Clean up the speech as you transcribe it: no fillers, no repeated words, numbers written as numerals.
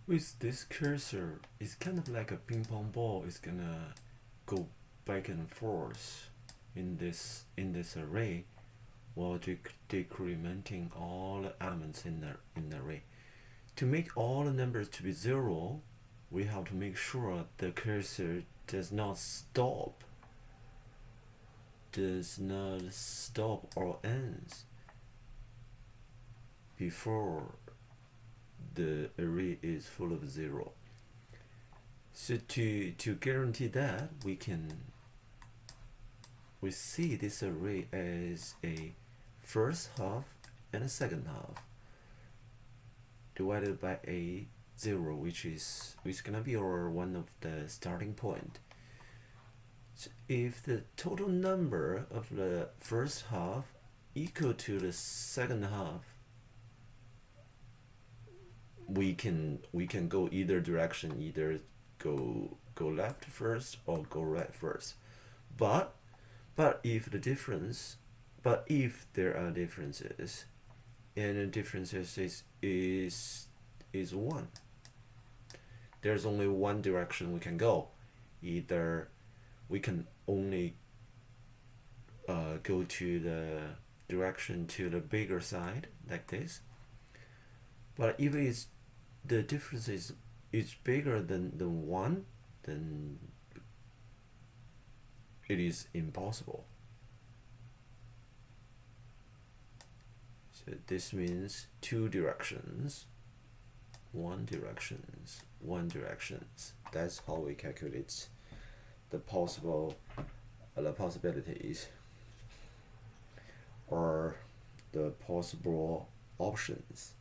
With this cursor, it's kind of like a ping pong ball. It's gonna go back and forth in this array while decrementing all the elements in the array. To make all the numbers to be 0, we have to make sure the cursor does not stop or ends before the array is full of 0. So to guarantee that, we see this array as a first half and a second half divided by a 0, which is gonna be one of the starting point. So if the total number of the first half equal to the second half, we can go either direction, either go left first or go right first. But if there are differences, and the differences is 1, there's only one direction we can go. Either we can only go to the direction to the bigger side, like this. But if the difference is bigger than 1, then it is impossible. So this means 2 directions, 1 directions, 1 directions. That's how we calculate the possibilities or the possible options.